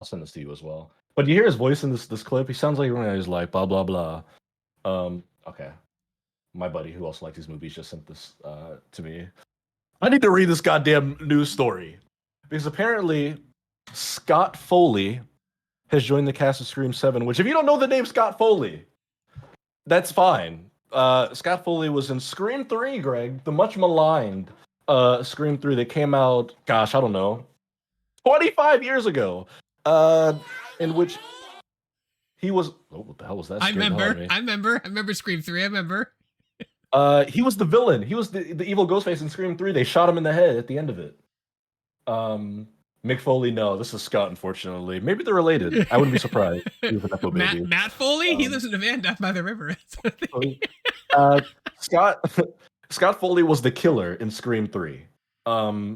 I'll send this to you as well. But you hear his voice in this clip. He sounds like when he's like blah blah blah. Okay. My buddy who also likes these movies just sent this to me. I need to read this goddamn news story because apparently Scott Foley has joined the cast of Scream 7. Which, if you don't know the name Scott Foley, that's fine. Scott Foley was in Scream 3, Greg, the much maligned Scream 3 that came out, gosh, I don't know, 25 years ago, in which he was. Oh, what the hell was that? I remember Scream 3. I remember. He was the villain. He was the evil Ghostface in Scream 3. They shot him in the head at the end of it. Mick Foley, no, this is Scott, unfortunately. Maybe they're related. I wouldn't be surprised. He was an baby. Matt Foley? He lives in a van down by the river. Scott Foley was the killer in Scream 3.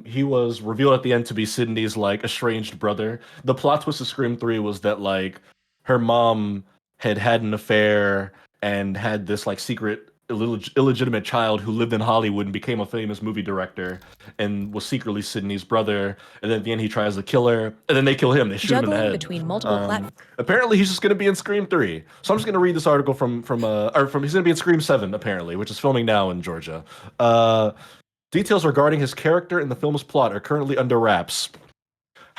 He was revealed at the end to be Sydney's like estranged brother. The plot twist of Scream 3 was that like her mom had an affair and had this like secret illegitimate child who lived in Hollywood and became a famous movie director and was secretly Sydney's brother. And then at the end, he tries to kill her, and then they kill him. They shoot him in the head. Between multiple platforms. Apparently, he's just going to be in Scream 3. So I'm just going to read this article from he's going to be in Scream 7 apparently, which is filming now in Georgia. Details regarding his character and the film's plot are currently under wraps.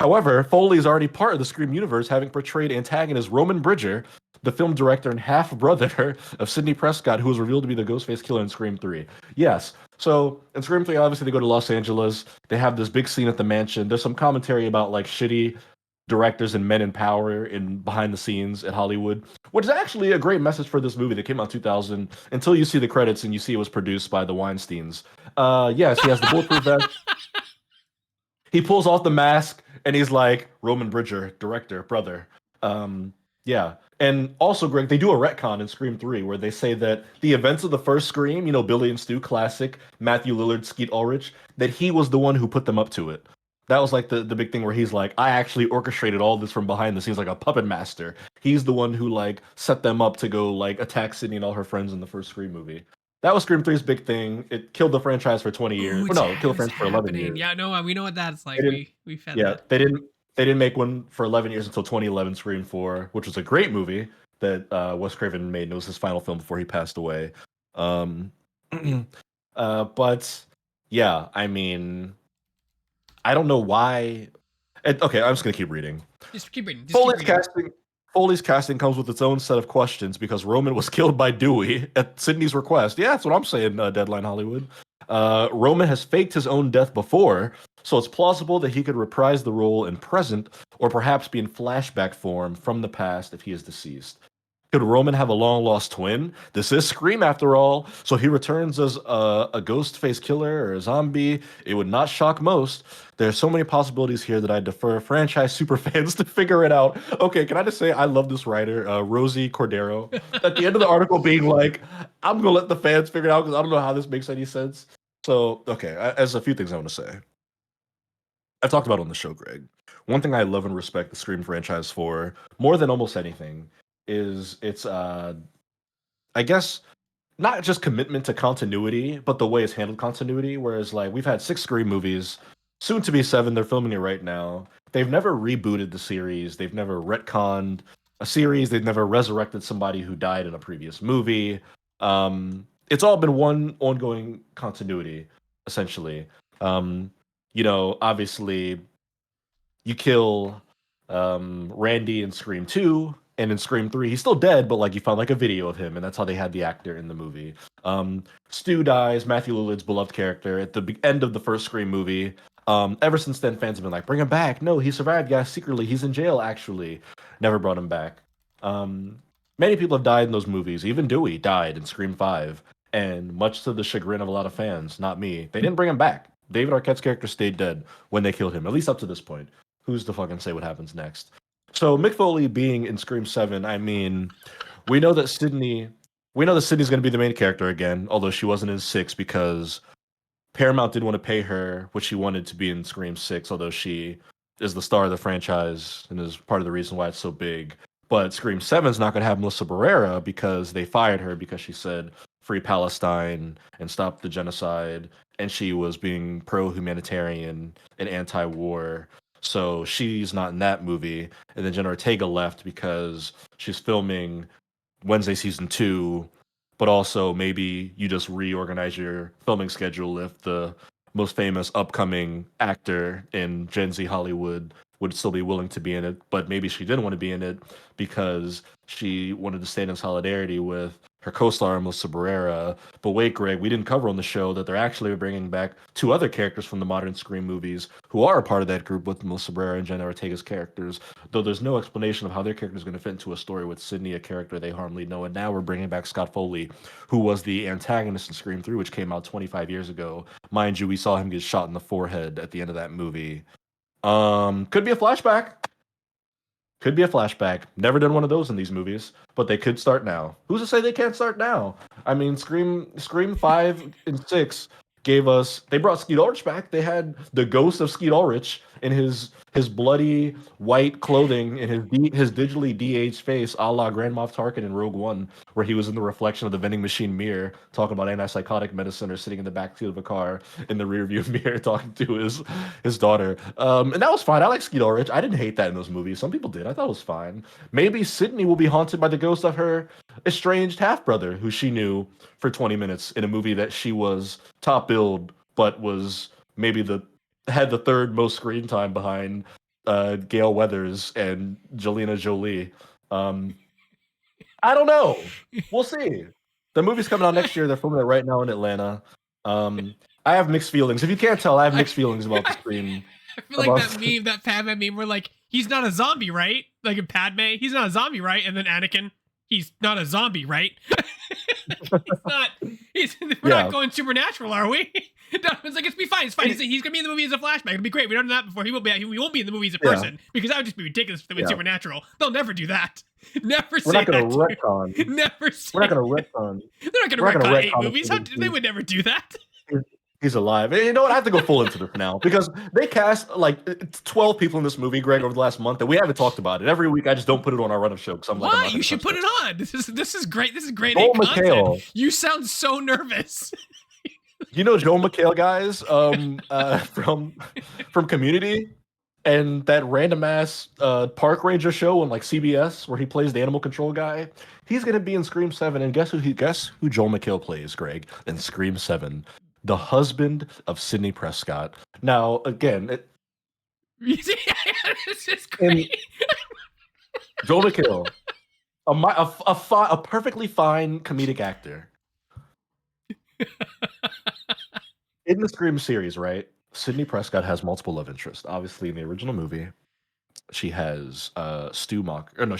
However, Foley is already part of the Scream universe, having portrayed antagonist Roman Bridger, the film director and half-brother of Sidney Prescott, who was revealed to be the Ghostface killer in Scream 3. Yes. So in Scream 3, obviously they go to Los Angeles. They have this big scene at the mansion. There's some commentary about like shitty directors and men in power in behind the scenes at Hollywood, which is actually a great message for this movie that came out in 2000 until you see the credits and you see it was produced by the Weinsteins. Yes, he has the bulletproof vest. He pulls off the mask and he's like, Roman Bridger, director, brother. Yeah. And also, Greg, they do a retcon in Scream 3 where they say that the events of the first Scream, you know, Billy and Stu, classic, Matthew Lillard, Skeet Ulrich, that he was the one who put them up to it. That was like the big thing where he's like, I actually orchestrated all this from behind the scenes like a puppet master. He's the one who like set them up to go like attack Sydney and all her friends in the first Scream movie. That was Scream 3's big thing. It killed the franchise for 20 years. Or no, it killed the franchise for 11 years. Yeah, no, we know what that's like. We've had that. They didn't make one for 11 years until 2011 Scream 4, which was a great movie that Wes Craven made. And it was his final film before he passed away. But yeah, I mean, I don't know why. Okay, I'm just gonna keep reading. Just keep reading. Foley's casting comes with its own set of questions because Roman was killed by Dewey at Sydney's request. Yeah, that's what I'm saying, Deadline Hollywood. Roman has faked his own death before, so it's plausible that he could reprise the role in present or perhaps be in flashback form from the past if he is deceased. Could Roman have a long-lost twin? This is Scream, after all, so he returns as a ghost-faced killer or a zombie. It would not shock most. There are so many possibilities here that I defer franchise superfans to figure it out. Okay, can I just say I love this writer, Rosie Cordero, at the end of the article being like, I'm going to let the fans figure it out because I don't know how this makes any sense. So, okay, as a few things I want to say. I've talked about it on the show, Greg. One thing I love and respect the Scream franchise for, more than almost anything, is its I guess not just commitment to continuity, but the way it's handled continuity. Whereas like we've had 6 Scream movies, soon to be 7, they're filming it right now. They've never rebooted the series, they've never retconned a series, they've never resurrected somebody who died in a previous movie. It's all been one ongoing continuity, essentially. You know, obviously you kill Randy in Scream 2. And in Scream 3, he's still dead, but like you found like a video of him, and that's how they had the actor in the movie. Stu dies, Matthew Lillard's beloved character, at the end of the first Scream movie. Ever since then, fans have been like, bring him back. No, he survived, guys, secretly. He's in jail, actually. Never brought him back. Many people have died in those movies. Even Dewey died in Scream 5. And much to the chagrin of a lot of fans, not me, they didn't bring him back. David Arquette's character stayed dead when they killed him, at least up to this point. Who's to fucking say what happens next? So Mick Foley being in Scream 7, I mean, we know that Sydney's going to be the main character again, although she wasn't in 6 because Paramount didn't want to pay her what she wanted to be in Scream 6, although she is the star of the franchise and is part of the reason why it's so big. But Scream 7 is not going to have Melissa Barrera because they fired her because she said free Palestine and stop the genocide, and she was being pro-humanitarian and anti-war. so she's not in that movie. And then Jenna Ortega left because she's filming Wednesday season 2, but also maybe you just reorganize your filming schedule if the most famous upcoming actor in Gen Z Hollywood would still be willing to be in it, but maybe she didn't want to be in it because she wanted to stand in solidarity with her co-star Melissa Barrera. But wait, Greg, we didn't cover on the show that they're actually bringing back two other characters from the modern Scream movies who are a part of that group with Melissa Barrera and Jenna Ortega's characters, though there's no explanation of how their character is going to fit into a story with Sydney, a character they hardly know. And now we're bringing back Scott Foley, who was the antagonist in Scream 3, which came out 25 years ago. Mind you, we saw him get shot in the forehead at the end of that movie. Could be a flashback. Could be a flashback. Never done one of those in these movies, but they could start now. Who's to say they can't start now? I mean, Scream 5 and 6 gave us. They brought Skeet Ulrich back. They had the ghost of Skeet Ulrich in his bloody white clothing and his digitally de-aged face, a la Grand Moff Tarkin in Rogue One, where he was in the reflection of the vending machine mirror, talking about antipsychotic medicine, or sitting in the backseat of a car in the rearview mirror talking to his daughter. And that was fine. I like Skeet Ulrich. I didn't hate that in those movies. Some people did. I thought it was fine. Maybe Sydney will be haunted by the ghost of her estranged half brother, who she knew for 20 minutes in a movie that she was top billed, but was maybe had the third most screen time behind Gail Weathers and Jelena Jolie. I don't know. We'll see. The movie's coming out next year. They're filming it right now in Atlanta. I have mixed feelings. If you can't tell, I have mixed feelings about the Scream. I feel like that meme, that Padme meme, where like, he's not a zombie, right? Like in Padme, he's not a zombie, right? And then Anakin, he's not a zombie, right? We're not going supernatural, are we? Donovan's like, it's be fine, it's fine. He's gonna be in the movie as a flashback. It'll be great. We've done that before. He won't be in the movie as a person, because that would just be ridiculous if they went supernatural. They'll never do that. Never say that. We're not gonna retcon. Never say. We're not gonna retcon. They're not gonna retcon 8 movies. They would never do that. He's alive. And you know what? I have to go full into this now because they cast like 12 people in this movie, Greg, over the last month, and we haven't talked about it. Every week, I just don't put it on our run-up show because I'm like, why? You should put it on. This is great. This is great. Joel McHale. You sound so nervous. You know Joel McHale, guys, from Community, and that random ass park ranger show on like CBS where he plays the animal control guy. He's gonna be in Scream 7, and guess who Joel McHale plays, Greg, in Scream 7? The husband of Sidney Prescott. Now, again, this is great. Joel McHale, a perfectly fine comedic actor. In the Scream series, right? Sidney Prescott has multiple love interests. Obviously, in the original movie, she has she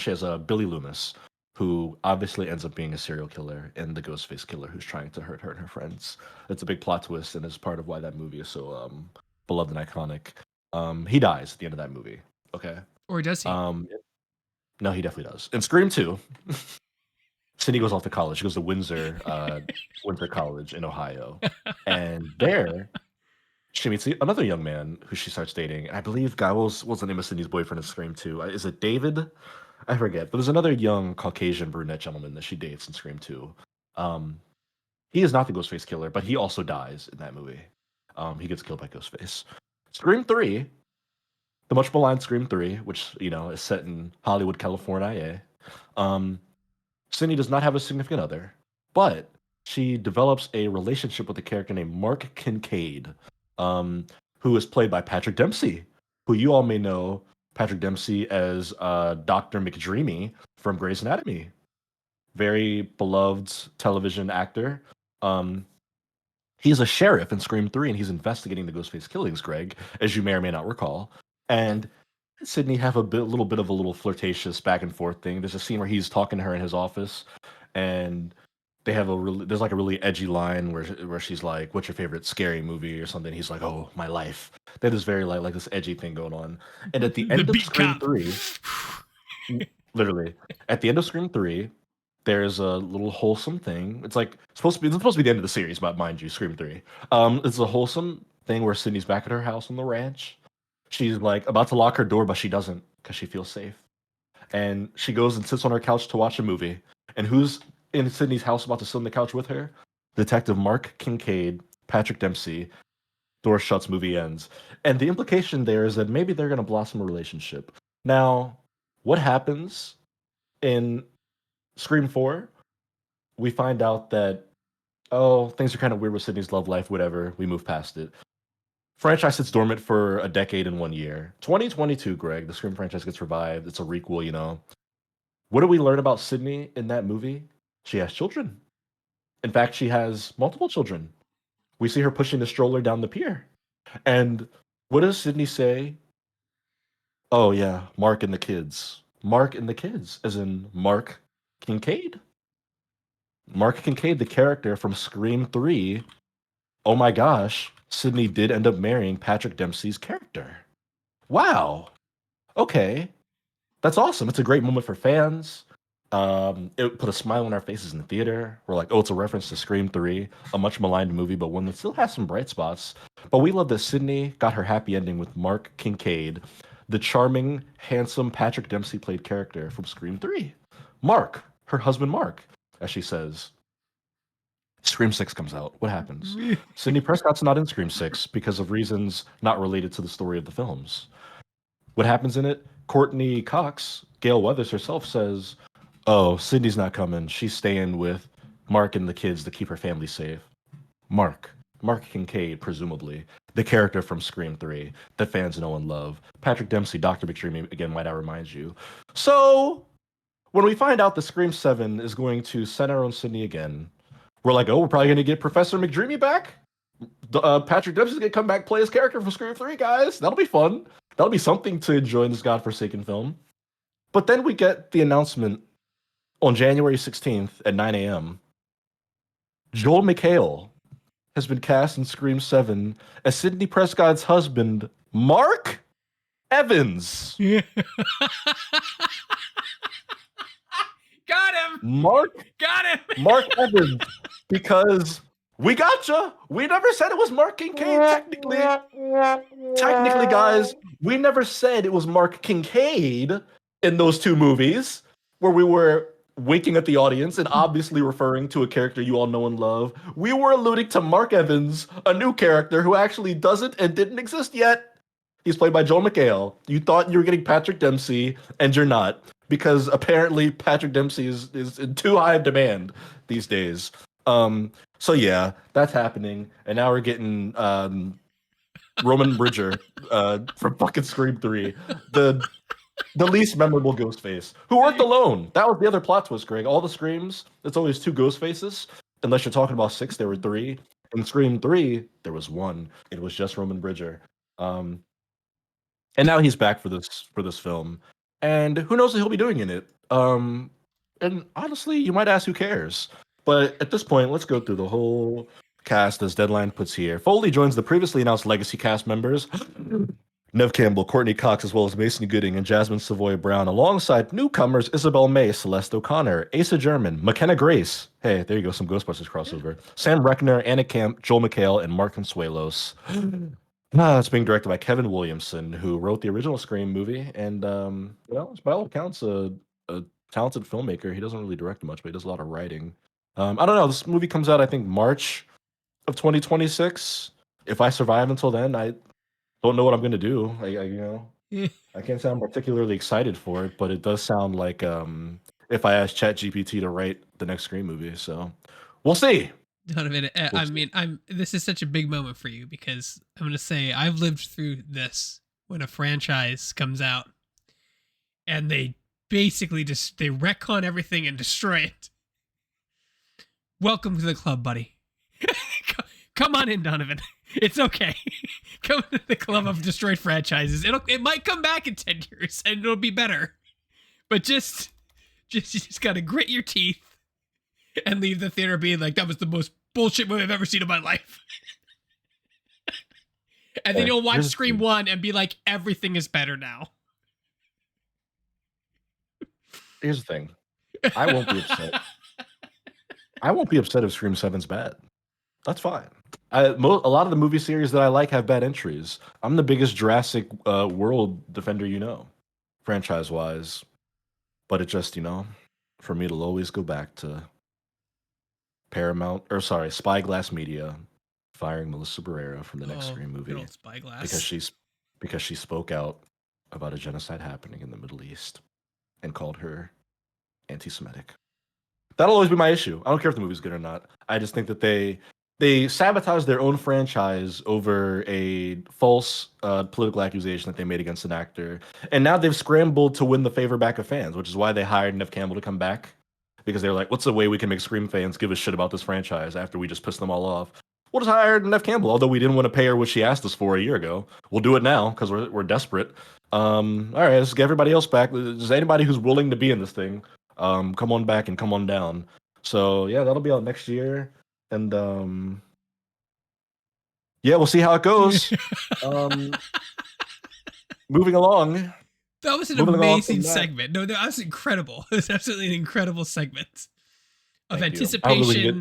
has Billy Loomis, who obviously ends up being a serial killer and the Ghostface killer who's trying to hurt her and her friends. It's a big plot twist and is part of why that movie is so beloved and iconic. He dies at the end of that movie. Okay. Or does he? No, he definitely does. In Scream 2, Cindy goes off to college. She goes to Windsor College in Ohio. And there, she meets another young man who she starts dating. And I believe, what's the name of Cindy's boyfriend in Scream 2? Is it David? I forget. But there's another young Caucasian brunette gentleman that she dates in Scream 2. He is not the Ghostface killer, but he also dies in that movie. He gets killed by Ghostface. Scream 3, the much maligned Scream 3, which, is set in Hollywood, California. Cindy does not have a significant other, but she develops a relationship with a character named Mark Kincaid, who is played by Patrick Dempsey, who you all may know Patrick Dempsey as Dr. McDreamy from Grey's Anatomy. Very beloved television actor. He's a sheriff in Scream 3, and he's investigating the Ghostface killings, Greg, as you may or may not recall. And Sydney have a little bit of a flirtatious back and forth thing. There's a scene where he's talking to her in his office, and they have there's like a really edgy line where she's like, "What's your favorite scary movie?" or something. He's like, "Oh, my life." That is very like this edgy thing going on. And at the end of Scream 3, literally at the end of Scream 3, there's a little wholesome thing. It's supposed to be the end of the series, but mind you, Scream 3. It's a wholesome thing where Sydney's back at her house on the ranch. She's like about to lock her door, but she doesn't because she feels safe. And she goes and sits on her couch to watch a movie. And who's in Sydney's house about to sit on the couch with her? Detective Mark Kincaid, Patrick Dempsey. Door shuts, movie ends. And the implication there is that maybe they're going to blossom a relationship. Now, what happens in Scream 4? We find out that, oh, things are kind of weird with Sydney's love life, whatever. We move past it. Franchise sits dormant for a decade and 1 year. 2022, Greg, the Scream franchise gets revived. It's a requel, you know. What do we learn about Sydney in that movie? She has children. In fact, she has multiple children. We see her pushing the stroller down the pier. And what does Sydney say? Oh, yeah, Mark and the kids. Mark and the kids, as in Mark Kincaid? Mark Kincaid, the character from Scream 3. Oh my gosh, Sydney did end up marrying Patrick Dempsey's character. Wow. Okay. That's awesome. It's a great moment for fans. It put a smile on our faces in the theater. We're like, oh, it's a reference to Scream 3, a much maligned movie, but one that still has some bright spots. But we love that Sydney got her happy ending with Mark Kincaid, the charming, handsome Patrick Dempsey played character from Scream 3. Mark, her husband Mark, as she says. Scream 6 comes out. What happens? Sydney Prescott's not in Scream 6 because of reasons not related to the story of the films. What happens in it? Courtney Cox, Gail Weathers herself, says, oh, Sydney's not coming. She's staying with Mark and the kids to keep her family safe. Mark Kincaid, presumably, the character from Scream 3 that fans know and love. Patrick Dempsey, Dr. McDreamy, again, might I remind you. So, when we find out that Scream 7 is going to center on Sydney again, we're like, oh, we're probably going to get Professor McDreamy back? Patrick Dempsey's going to come back play his character from Scream 3, guys. That'll be fun. That'll be something to enjoy in this godforsaken film. But then we get the announcement on January 16th at 9 a.m. Joel McHale has been cast in Scream 7 as Sidney Prescott's husband, Mark Evans. Got him. Got him. Mark Evans. Because we gotcha. We never said it was Mark Kincaid, technically. Technically, guys, we never said it was Mark Kincaid in those two movies where we were winking at the audience and obviously referring to a character you all know and love. We were alluding to Mark Evans, a new character who actually doesn't and didn't exist yet. He's played by Joel McHale. You thought you were getting Patrick Dempsey, and you're not, because apparently Patrick Dempsey is in too high of demand these days. So yeah, that's happening, and now we're getting Roman Bridger from fucking Scream 3, the least memorable Ghostface, who worked alone. That was the other plot twist, Greg. All the Screams, it's always two Ghostfaces. Unless you're talking about 6, there were 3. In Scream 3, there was 1. It was just Roman Bridger. And now he's back for this film, and who knows what he'll be doing in it. And honestly, you might ask, who cares? But at this point, let's go through the whole cast as Deadline puts here. Foley joins the previously announced legacy cast members, Nev Campbell, Courtney Cox, as well as Mason Gooding and Jasmine Savoy Brown, alongside newcomers Isabel May, Celeste O'Connor, Asa German, McKenna Grace. Hey, there you go, some Ghostbusters crossover. Sam Reckner, Anna Camp, Joel McHale, and Mark Consuelos. It's being directed by Kevin Williamson, who wrote the original Scream movie, and it's by all accounts a talented filmmaker. He doesn't really direct much, but he does a lot of writing. I don't know. This movie comes out, I think, March of 2026. If I survive until then, I don't know what I'm gonna do. I can't say I'm particularly excited for it, but it does sound like if I ask ChatGPT to write the next Scream movie. So we'll see. Donovan, I mean, this is such a big moment for you because I'm gonna say I've lived through this when a franchise comes out and they basically just they retcon everything and destroy it. Welcome to the club, buddy. Come on in, Donovan. It's okay. Come to the club of destroyed franchises. It might come back in 10 years and it'll be better. But you just gotta grit your teeth and leave the theater being like, that was the most bullshit movie I've ever seen in my life. And then you'll watch Scream 1 and be like, everything is better now. Here's the thing. I won't be upset. I won't be upset if Scream 7's bad. That's fine. A lot of the movie series that I like have bad entries. I'm the biggest Jurassic World defender, franchise-wise. But it just, for me, it'll always go back to Spyglass Media, firing Melissa Barrera from the next Scream movie good old Spyglass. because she spoke out about a genocide happening in the Middle East and called her anti-Semitic. That'll always be my issue. I don't care if the movie's good or not. I just think that they sabotage their own franchise over a false political accusation that they made against an actor, and now they've scrambled to win the favor back of fans, which is why they hired Neve Campbell to come back, because they're like, what's the way we can make Scream fans give a shit about this franchise after we just pissed them all off? We'll just hire Neve Campbell, although we didn't want to pay her what she asked us for a year ago. We'll do it now because we're desperate. All right, let's get everybody else back. Just anybody who's willing to be in this thing, come on back and come on down. So yeah, that'll be out next year, and yeah, we'll see how it goes. Moving along. That was an amazing segment. No, that was incredible. It was absolutely an incredible segment of anticipation.